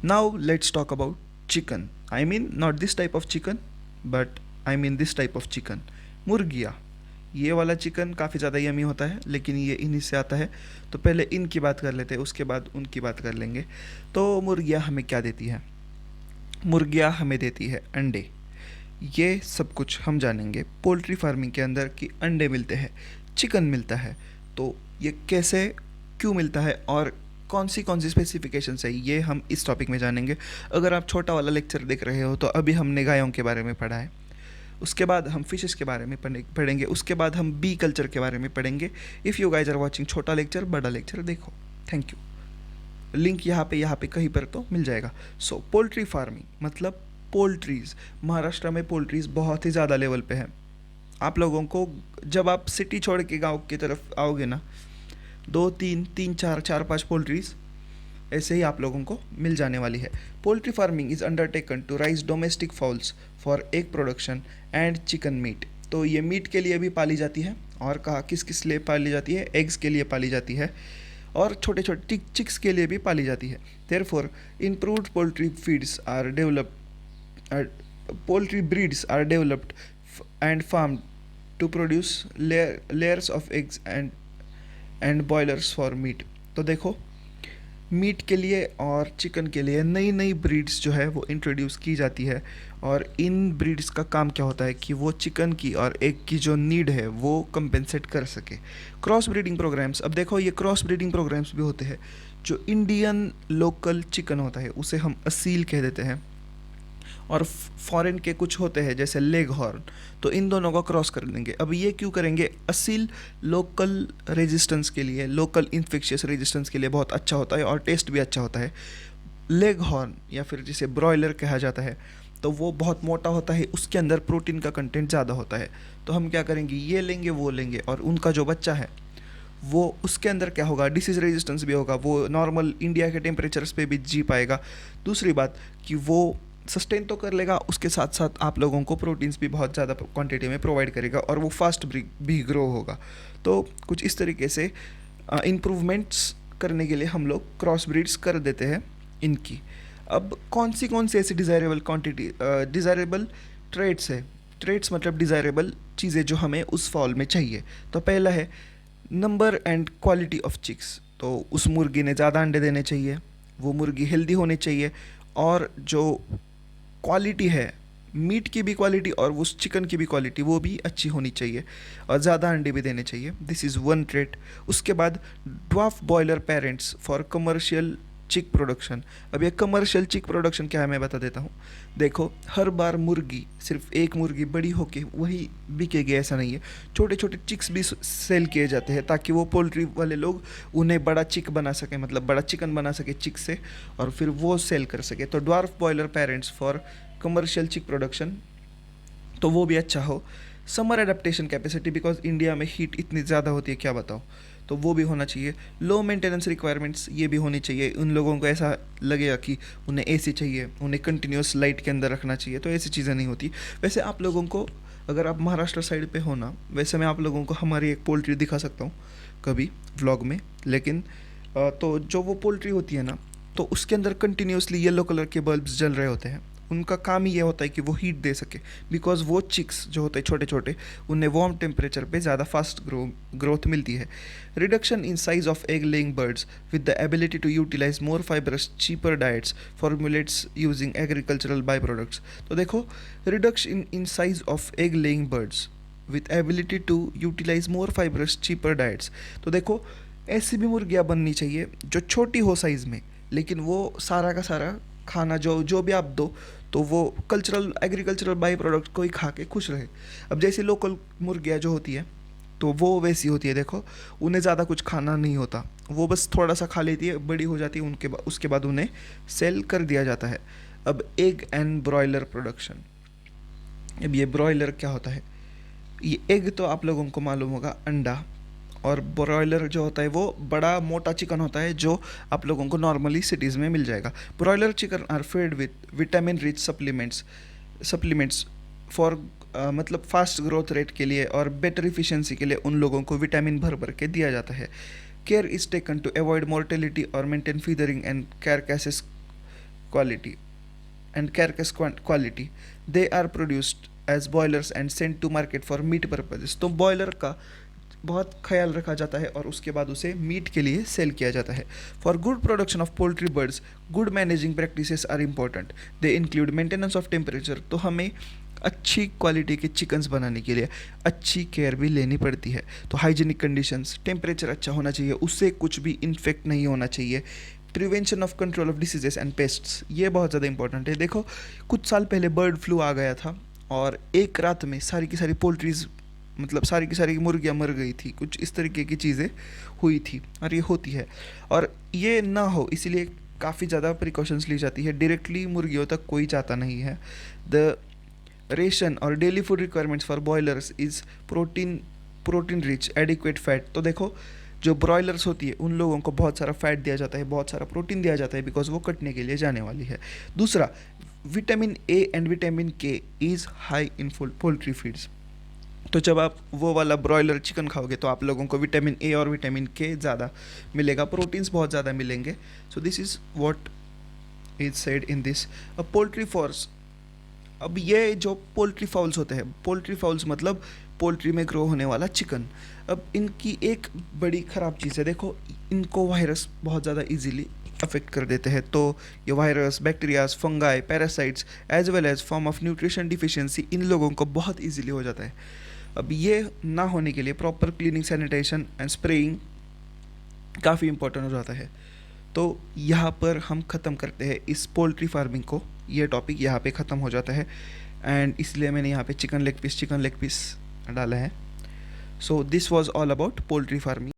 Now let's talk about chicken. I mean not this type of chicken, but I mean this type of chicken. मुर्गियाँ, ये वाला chicken काफ़ी ज़्यादा yummy होता है, लेकिन ये इन्हीं से आता है। तो पहले इनकी बात कर लेते हैं, उसके बाद उनकी बात कर लेंगे। तो मुर्गियाँ हमें क्या देती है? मुर्गियाँ हमें देती है अंडे। ये सब कुछ हम जानेंगे पोल्ट्री फार्मिंग के अंदर कि अंडे मिलते हैं, चिकन मिलता है। तो ये कैसे, क्यों मिलता है और कौन सी स्पेसिफिकेशंस है, ये हम इस टॉपिक में जानेंगे। अगर आप छोटा वाला लेक्चर देख रहे हो तो अभी हमने गायों के बारे में पढ़ा है। उसके बाद हम फिशेस के बारे में पढ़ेंगे। उसके बाद हम बी कल्चर के बारे में पढ़ेंगे। If you guys are watching छोटा लेक्चर, बड़ा लेक्चर देखो। Thank you. लिंक यहाँ पे कहीं पर तो मिल जाएगा। सो पोल्ट्री फार्मिंग मतलब पोल्ट्रीज़। महाराष्ट्र में पोल्ट्रीज़ बहुत ही ज़्यादा लेवल पे है। आप लोगों को जब आप सिटी छोड़ के गांव की तरफ आओगे ना, दो तीन तीन चार चार पांच पोल्ट्रीज़ ऐसे ही आप लोगों को मिल जाने वाली है। Poultry farming is undertaken to raise domestic fowls for egg production and chicken meat. तो ये मीट के लिए भी पाली जाती है, और कहा किस किस लिए पाली जाती है? एग्स के लिए पाली जाती है, और छोटे छोटे चिक्स के लिए भी पाली जाती है। Therefore improved poultry feeds are developed, poultry breeds are developed and farmed to produce layers of eggs and boilers for meat. तो देखो, मीट के लिए और चिकन के लिए नई नई ब्रीड्स जो है वो इंट्रोड्यूस की जाती है। और इन ब्रीड्स का काम क्या होता है कि वो चिकन की और एग की जो नीड है वो कंपेंसेट कर सके। क्रॉस ब्रीडिंग प्रोग्राम्स, अब देखो ये क्रॉस ब्रीडिंग प्रोग्राम्स भी होते हैं। जो इंडियन लोकल चिकन होता है उसे हम असील कह देते हैं, और फॉरेन के कुछ होते हैं जैसे लेग हॉर्न। तो इन दोनों को क्रॉस कर देंगे। अब ये क्यों करेंगे? असील लोकल रेजिस्टेंस के लिए, लोकल इन्फेक्शियस रेजिस्टेंस के लिए बहुत अच्छा होता है और टेस्ट भी अच्छा होता है। लेग हॉर्न या फिर जिसे ब्रॉयलर कहा जाता है, तो वो बहुत मोटा होता है, उसके अंदर प्रोटीन का कंटेंट ज़्यादा होता है। तो हम क्या करेंगे, ये लेंगे वो लेंगे, और उनका जो बच्चा है वो उसके अंदर क्या होगा, डिसीज़ रेजिस्टेंस भी होगा, वो नॉर्मल इंडिया के टेम्परेचर्स पे भी जी पाएगा। दूसरी बात कि वो सस्टेन तो कर लेगा, उसके साथ साथ आप लोगों को प्रोटीन्स भी बहुत ज़्यादा क्वांटिटी में प्रोवाइड करेगा, और वो फास्ट भी ग्रो होगा। तो कुछ इस तरीके से इम्प्रूवमेंट्स करने के लिए हम लोग क्रॉस ब्रीड्स कर देते हैं इनकी। अब कौन सी ऐसी डिज़ायरेबल ट्रेड्स है? ट्रेड्स मतलब डिज़ायरेबल चीज़ें जो हमें उस फॉल में चाहिए। तो पहला है number and quality of chicks. तो उस मुर्गी ने ज़्यादा अंडे देने चाहिए, वो मुर्गी हेल्दी होनी चाहिए, और जो क्वालिटी है मीट की भी क्वालिटी और उस चिकन की भी क्वालिटी वो भी अच्छी होनी चाहिए, और ज़्यादा अंडे भी देने चाहिए। This is one trait. उसके बाद dwarf boiler parents for commercial चिक प्रोडक्शन। अब ये कमर्शियल चिक प्रोडक्शन क्या है मैं बता देता हूँ। देखो, हर बार मुर्गी, सिर्फ एक मुर्गी बड़ी होके वही बिकेगी ऐसा नहीं है। छोटे छोटे चिक्स भी सेल किए जाते हैं ताकि वो पोल्ट्री वाले लोग उन्हें बड़ा चिक बना सके, मतलब बड़ा चिकन बना सके चिक से, और फिर वो सेल कर सके। तो dwarf boiler parents for commercial चिक प्रोडक्शन, तो वो भी अच्छा हो। Summer adaptation capacity, because India में हीट इतनी ज़्यादा होती है क्या बताओ, तो वो भी होना चाहिए। लो मेंटेनेंस रिक्वायरमेंट्स, ये भी होनी चाहिए। उन लोगों को ऐसा लगेगा कि उन्हें एसी चाहिए, उन्हें कंटिन्यूस लाइट के अंदर रखना चाहिए, तो ऐसी चीज़ें नहीं होती। वैसे आप लोगों को, अगर आप महाराष्ट्र साइड पे हो ना, वैसे मैं आप लोगों को हमारी एक पोल्ट्री दिखा सकता हूँ कभी व्लॉग में। लेकिन तो जो वो पोल्ट्री होती है ना, तो उसके अंदर कंटिन्यूसली येलो कलर के बल्ब्स जल रहे होते हैं। उनका काम ही ये होता है कि वो हीट दे सके, बिकॉज वो चिक्स जो होते हैं छोटे छोटे, उन्हें वार्म टेम्परेचर पे ज़्यादा फास्ट ग्रोथ मिलती है। Reduction in size of egg laying birds with the ability to utilise more fibrous cheaper diets formulates using agricultural by products. तो देखो, reduction in size of egg laying birds with ability to utilise more fibrous cheaper diets. तो देखो, ऐसी भी मुर्गियाँ बननी चाहिए जो छोटी हो साइज़ में, लेकिन वो सारा का सारा खाना जो जो भी आप दो, तो वो एग्रीकल्चरल बाई प्रोडक्ट को ही खा के खुश रहे। अब जैसे लोकल मुर्गियाँ जो होती है, तो वो वैसी होती है। देखो, उन्हें ज़्यादा कुछ खाना नहीं होता, वो बस थोड़ा सा खा लेती है, बड़ी हो जाती है, उसके बाद उन्हें सेल कर दिया जाता है। अब एग एंड ब्रॉयलर प्रोडक्शन। अब ये ब्रॉयलर क्या होता है? ये एग तो आप लोगों को मालूम होगा, अंडा। और ब्रॉयलर जो होता है वो बड़ा मोटा चिकन होता है जो आप लोगों को नॉर्मली सिटीज़ में मिल जाएगा। Broiler chicken are fed with vitamin rich supplements for, मतलब फास्ट ग्रोथ रेट के लिए और बेटर इफिशिएंसी के लिए उन लोगों को विटामिन भर भर के दिया जाता है। Care is taken to avoid mortality और maintain feathering and carcasses quality and carcass quality. They are produced as boilers and sent to market for meat purposes. तो बॉयलर का बहुत ख्याल रखा जाता है और उसके बाद उसे मीट के लिए सेल किया जाता है. For good production of poultry birds good managing practices are important. They include maintenance of temperature. तो हमें अच्छी क्वालिटी के चिकन्स बनाने के लिए अच्छी केयर भी लेनी पड़ती है. तो हाइजीनिक कंडीशंस, टेम्परेचर अच्छा होना चाहिए, उससे कुछ भी इन्फेक्ट नहीं होना चाहिए. Prevention of control of diseases and pests, ये बहुत ज़्यादा इंपॉर्टेंट है. देखो कुछ साल पहले बर्ड फ्लू आ गया था और एक रात में सारी की सारी पोल्ट्रीज, मतलब सारी की सारी मुर्गियाँ मर गई थी. कुछ इस तरीके की चीज़ें हुई थी और ये होती है. और ये ना हो इसीलिए काफ़ी ज़्यादा प्रिकॉशंस ली जाती है. डायरेक्टली मुर्गियों तक कोई जाता नहीं है. द रेशन और daily food requirements for boilers is protein rich adequate fat. तो देखो जो ब्रॉयलर्स होती है उन लोगों को बहुत सारा फैट दिया जाता है, बहुत सारा प्रोटीन दिया जाता है, बिकॉज वो कटने के लिए जाने वाली है. दूसरा, विटामिन ए एंड विटामिन के is high in poultry feeds. तो जब आप वो वाला ब्रॉयलर चिकन खाओगे तो आप लोगों को विटामिन ए और विटामिन के ज़्यादा मिलेगा, प्रोटीन्स बहुत ज़्यादा मिलेंगे. So this is what is said in this. Poultry फॉर्स, अब ये जो पोल्ट्री फाउल्स होते हैं, पोल्ट्री फाउल्स मतलब पोल्ट्री में ग्रो होने वाला चिकन. अब इनकी एक बड़ी ख़राब चीज़ है, देखो इनको वायरस बहुत ज़्यादा इजीली अफेक्ट कर देते हैं. तो ये virus, bacterias, fungi, parasites as well as form of nutrition deficiency इन लोगों को बहुत इजीली हो जाता है. अब ये ना होने के लिए proper cleaning, sanitation and spraying काफ़ी इंपॉर्टेंट हो जाता है. तो यहाँ पर हम ख़त्म करते हैं इस पोल्ट्री फार्मिंग को. ये टॉपिक यहाँ पे ख़त्म हो जाता है एंड इसलिए मैंने यहाँ पे चिकन लेग पीस डाला है. So this was all about poultry farming.